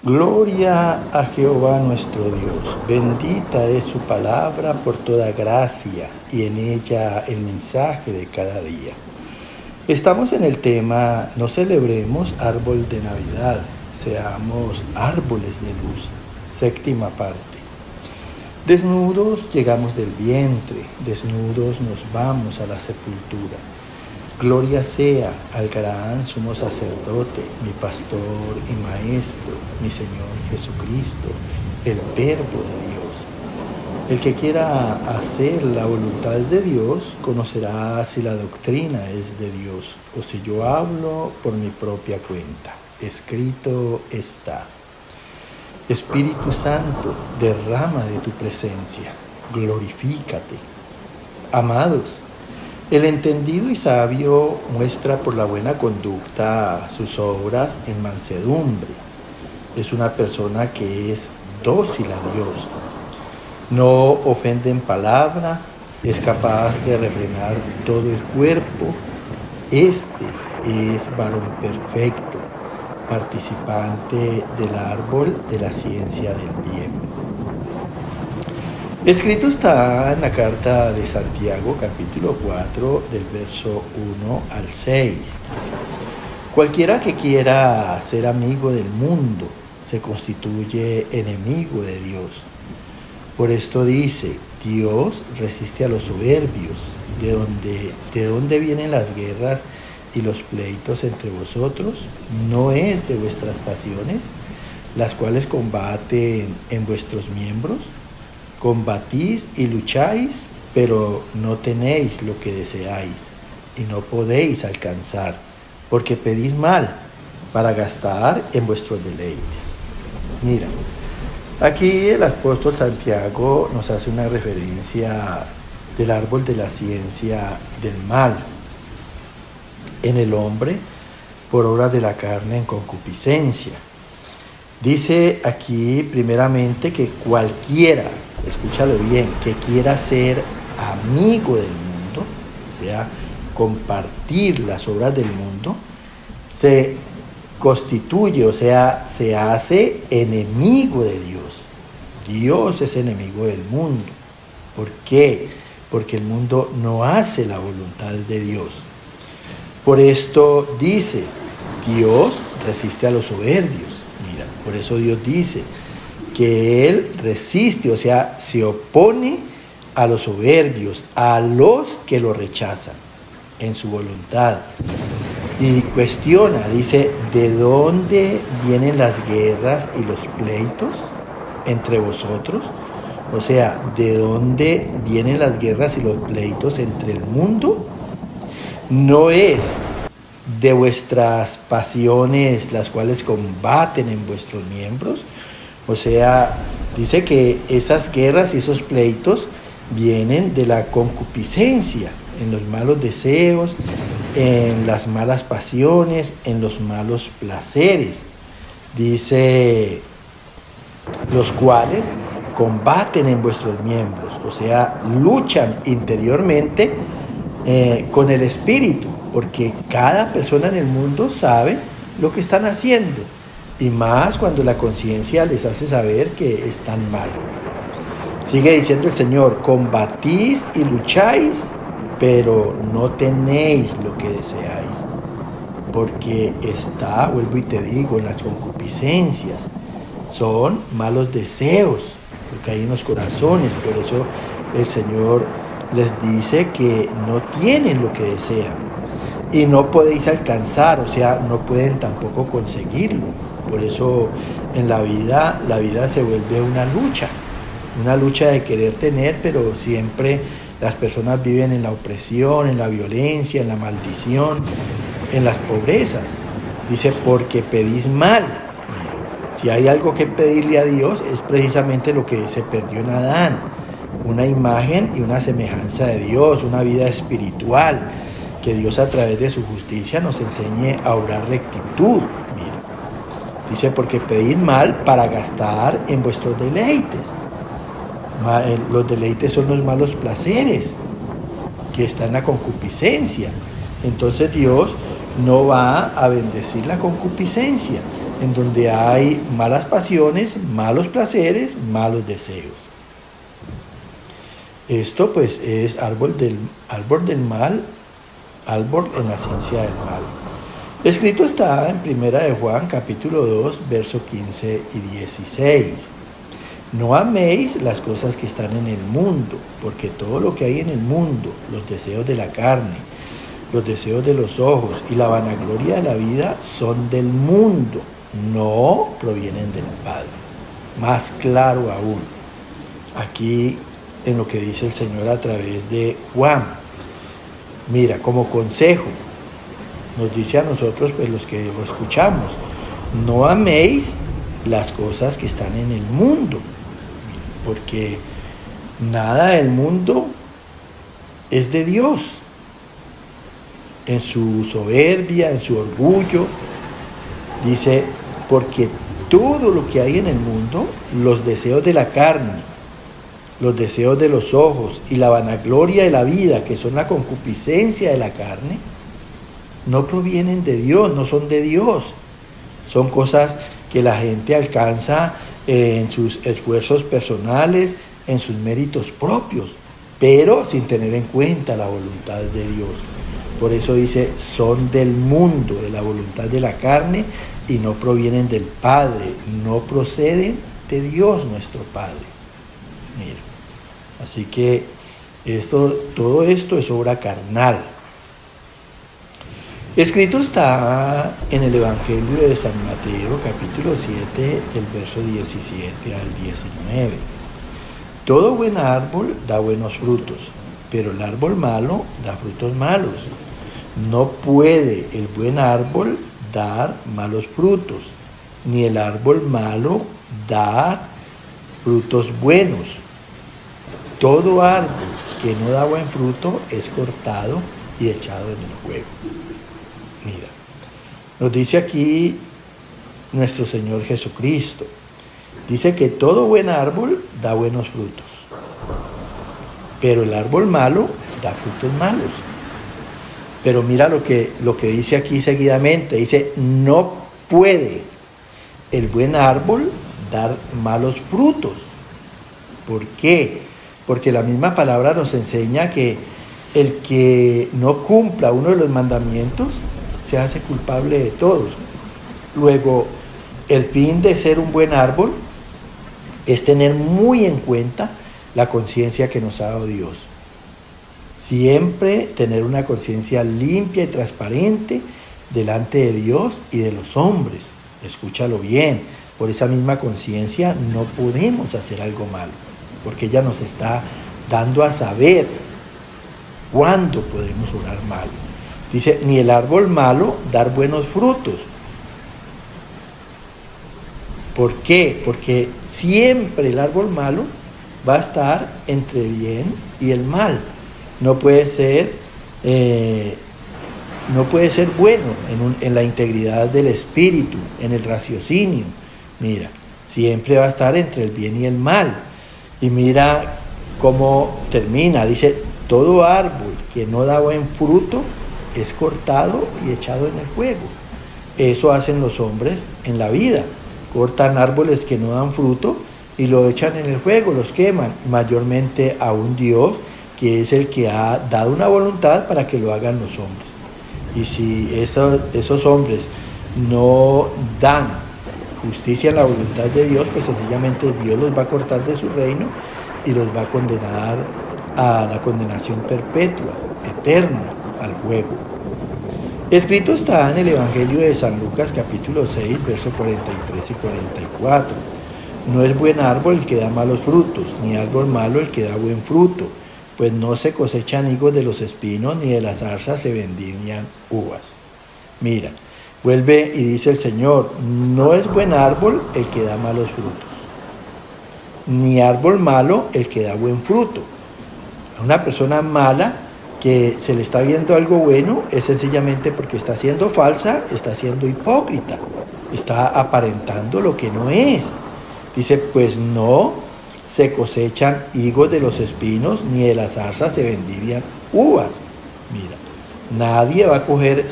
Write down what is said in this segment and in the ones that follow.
Gloria a Jehová nuestro Dios, bendita es su palabra por toda gracia y en ella el mensaje de cada día. Estamos en el tema, no celebremos árbol de Navidad, seamos árboles de luz, séptima parte. Desnudos llegamos del vientre, desnudos nos vamos a la sepultura. Gloria sea al gran sumo sacerdote, mi pastor y maestro, mi Señor Jesucristo, el Verbo de Dios. El que quiera hacer la voluntad de Dios conocerá si la doctrina es de Dios o si yo hablo por mi propia cuenta. Escrito está. Espíritu Santo, derrama de tu presencia, glorifícate. Amados, el entendido y sabio muestra por la buena conducta sus obras en mansedumbre. Es una persona que es dócil a Dios. No ofende en palabra, es capaz de refrenar todo el cuerpo. Este es varón perfecto, participante del árbol de la ciencia del bien. Escrito está en la carta de Santiago, capítulo 4, del verso 1 al 6. Cualquiera que quiera ser amigo del mundo se constituye enemigo de Dios. Por esto dice, Dios resiste a los soberbios, de dónde vienen las guerras y los pleitos entre vosotros. ¿No es de vuestras pasiones, las cuales combaten en vuestros miembros? Combatís y lucháis, pero no tenéis lo que deseáis, y no podéis alcanzar, porque pedís mal para gastar en vuestros deleites. Mira, aquí el apóstol Santiago nos hace una referencia del árbol de la ciencia del mal en el hombre por obra de la carne en concupiscencia. Dice aquí primeramente que cualquiera, escúchalo bien, que quiera ser amigo del mundo, o sea, compartir las obras del mundo, se constituye, o sea, se hace enemigo de Dios. Dios es enemigo del mundo. ¿Por qué? Porque el mundo no hace la voluntad de Dios. Por esto dice, Dios resiste a los soberbios. Mira, por eso Dios dice que Él resiste, o sea, se opone a los soberbios, a los que lo rechazan en su voluntad. Y cuestiona, dice, ¿de dónde vienen las guerras y los pleitos entre vosotros? O sea, ¿de dónde vienen las guerras y los pleitos entre el mundo? No es de vuestras pasiones las cuales combaten en vuestros miembros. O sea, dice que esas guerras y esos pleitos vienen de la concupiscencia, en los malos deseos, en las malas pasiones, en los malos placeres. Dice, los cuales combaten en vuestros miembros, o sea, luchan interiormente con el espíritu, porque cada persona en el mundo sabe lo que están haciendo, y más cuando la conciencia les hace saber que están mal. Sigue diciendo el Señor, combatís y lucháis, pero no tenéis lo que deseáis, porque está, vuelvo y te digo, en las concupiscencias, son malos deseos, porque hay en los corazones. Por eso el Señor les dice que no tienen lo que desean y no podéis alcanzar, o sea, no pueden tampoco conseguirlo. Por eso en la vida se vuelve una lucha de querer tener, pero siempre las personas viven en la opresión, en la violencia, en la maldición, en las pobrezas. Dice, porque pedís mal. Si hay algo que pedirle a Dios, es precisamente lo que se perdió en Adán. Una imagen y una semejanza de Dios, una vida espiritual, que Dios a través de su justicia nos enseñe a obrar rectitud. Mira, dice, porque pedís mal para gastar en vuestros deleites. Los deleites son los malos placeres, que están en la concupiscencia. Entonces Dios no va a bendecir la concupiscencia. en donde hay malas pasiones, malos placeres, malos deseos. Esto pues es árbol del mal, árbol en la ciencia del mal. Escrito está en Primera de Juan, capítulo 2, versos 15 y 16. No améis las cosas que están en el mundo, porque todo lo que hay en el mundo, los deseos de la carne, los deseos de los ojos y la vanagloria de la vida son del mundo, no provienen del Padre. Más claro aún, aquí en lo que dice el Señor a través de Juan. Mira, como consejo, nos dice a nosotros, pues los que lo escuchamos, no améis las cosas que están en el mundo, porque nada del mundo es de Dios. En su soberbia, en su orgullo, dice, porque todo lo que hay en el mundo, los deseos de la carne, los deseos de los ojos y la vanagloria de la vida, que son la concupiscencia de la carne, no provienen de Dios, no son de Dios. Son cosas que la gente alcanza en sus esfuerzos personales, en sus méritos propios, pero sin tener en cuenta la voluntad de Dios. Por eso dice, son del mundo, de la voluntad de la carne, y no provienen del Padre, no proceden de Dios nuestro Padre. Mira, así que todo esto es obra carnal. Escrito está en el Evangelio de San Mateo, capítulo 7, del verso 17 al 19. Todo buen árbol da buenos frutos, pero el árbol malo da frutos malos. No puede el buen árbol dar malos frutos, ni el árbol malo dar frutos buenos. Todo árbol que no da buen fruto es cortado y echado en el fuego. Mira, nos dice aquí nuestro Señor Jesucristo. Dice que todo buen árbol da buenos frutos, pero el árbol malo da frutos malos. Pero mira lo que dice aquí seguidamente. Dice, no puede el buen árbol dar malos frutos. ¿Por qué? Porque la misma palabra nos enseña que el que no cumpla uno de los mandamientos se hace culpable de todos. Luego, el fin de ser un buen árbol es tener muy en cuenta la conciencia que nos ha dado Dios. Siempre tener una conciencia limpia y transparente delante de Dios y de los hombres. Escúchalo bien, por esa misma conciencia no podemos hacer algo malo, porque ella nos está dando a saber cuándo podremos obrar mal. Dice, ni el árbol malo dar buenos frutos. ¿Por qué? Porque siempre el árbol malo va a estar entre el bien y el mal. No puede ser bueno en la integridad del espíritu, en el raciocinio. Mira, siempre va a estar entre el bien y el mal. Y mira cómo termina. Dice, todo árbol que no da buen fruto es cortado y echado en el fuego. Eso hacen los hombres en la vida. Cortan árboles que no dan fruto y lo echan en el fuego, los queman. Mayormente a un Dios que es el que ha dado una voluntad para que lo hagan los hombres. Y si esos hombres no dan justicia a la voluntad de Dios, pues sencillamente Dios los va a cortar de su reino y los va a condenar a la condenación perpetua, eterna, al fuego. Escrito está en el Evangelio de San Lucas, capítulo 6, versos 43 y 44. No es buen árbol el que da malos frutos, ni árbol malo el que da buen fruto, pues no se cosechan higos de los espinos, ni de las zarzas se vendimian uvas. Mira, vuelve y dice el Señor, no es buen árbol el que da malos frutos, ni árbol malo el que da buen fruto. Una persona mala que se le está viendo algo bueno es sencillamente porque está siendo falsa, está siendo hipócrita, está aparentando lo que no es. Dice, pues no se cosechan higos de los espinos, ni de las zarzas se vendimian uvas. Mira, nadie va a coger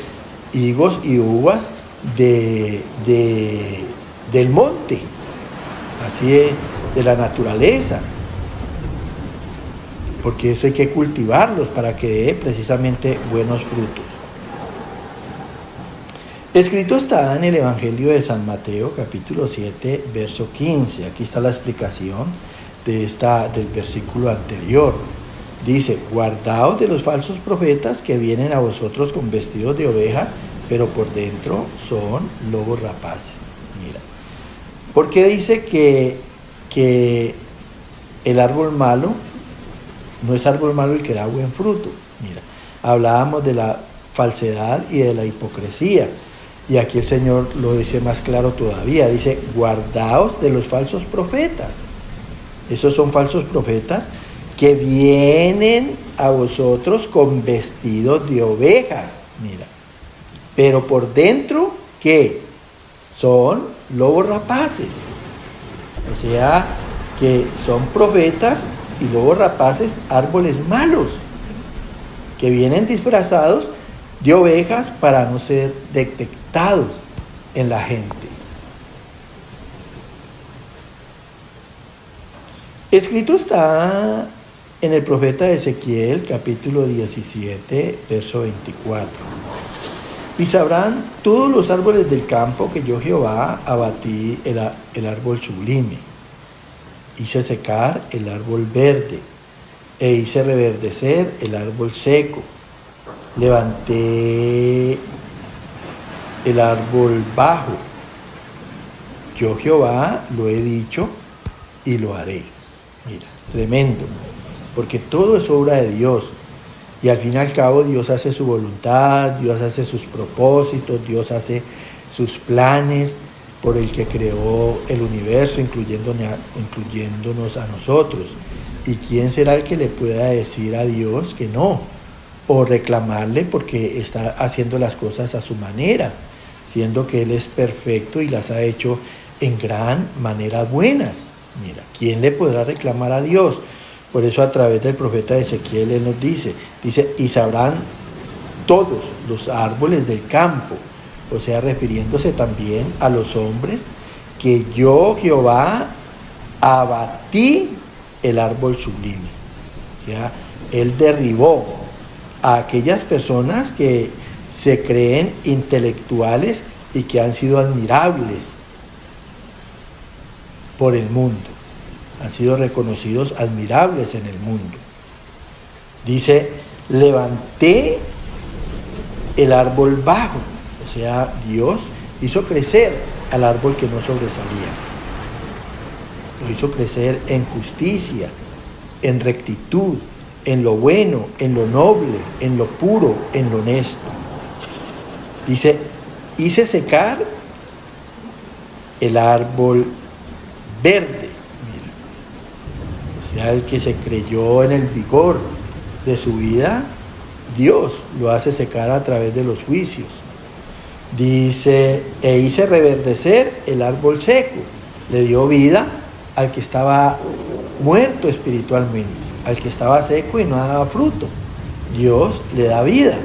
higos y uvas del monte, así de la naturaleza, porque eso hay que cultivarlos para que dé precisamente buenos frutos. Escrito está en el Evangelio de San Mateo, capítulo 7, verso 15. Aquí está la explicación del versículo anterior. Dice: guardaos de los falsos profetas que vienen a vosotros con vestidos de ovejas, pero por dentro son lobos rapaces. Mira, ¿por qué dice que el árbol malo no es árbol malo el que da buen fruto? Mira, hablábamos de la falsedad y de la hipocresía. Y aquí el Señor lo dice más claro todavía. Dice: guardaos de los falsos profetas. Esos son falsos profetas que vienen a vosotros con vestidos de ovejas. Mira. Pero por dentro, ¿qué? Son lobos rapaces. O sea, que son profetas y lobos rapaces, árboles malos, que vienen disfrazados de ovejas para no ser detectados en la gente. Escrito está en el profeta Ezequiel, capítulo 17, verso 24. Y sabrán todos los árboles del campo que yo Jehová abatí el árbol sublime. Hice secar el árbol verde e hice reverdecer el árbol seco. Levanté el árbol bajo. Yo Jehová lo he dicho y lo haré. Mira, tremendo, porque todo es obra de Dios. Y al fin y al cabo Dios hace su voluntad, Dios hace sus propósitos, Dios hace sus planes por el que creó el universo, incluyéndonos a nosotros. ¿Y quién será el que le pueda decir a Dios que no? O reclamarle porque está haciendo las cosas a su manera, siendo que Él es perfecto y las ha hecho en gran manera buenas. Mira, ¿quién le podrá reclamar a Dios? Por eso a través del profeta Ezequiel Él nos dice, y sabrán todos los árboles del campo, o sea, refiriéndose también a los hombres, que yo Jehová abatí el árbol sublime. O sea, Él derribó a aquellas personas que se creen intelectuales y que han sido admirables por el mundo. Han sido reconocidos admirables en el mundo. Dice: levanté el árbol bajo. O sea, Dios hizo crecer al árbol que no sobresalía. Lo hizo crecer en justicia, en rectitud, en lo bueno, en lo noble, en lo puro, en lo honesto. Dice: hice secar el árbol verde. O sea, el que se creyó en el vigor de su vida, Dios lo hace secar a través de los juicios. Dice: e hice reverdecer el árbol seco. Le dio vida al que estaba muerto espiritualmente, al que estaba seco y no daba fruto. Dios le da vida.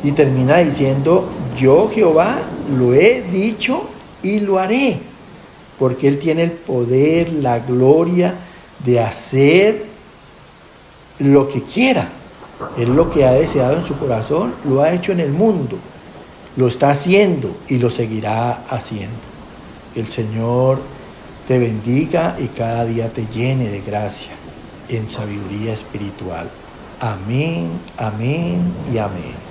Y termina diciendo: yo Jehová lo he dicho y lo haré. Porque Él tiene el poder, la gloria de hacer lo que quiera. Él lo que ha deseado en su corazón lo ha hecho en el mundo, lo está haciendo y lo seguirá haciendo. El Señor te bendiga y cada día te llene de gracia en sabiduría espiritual. Amén, amén y amén.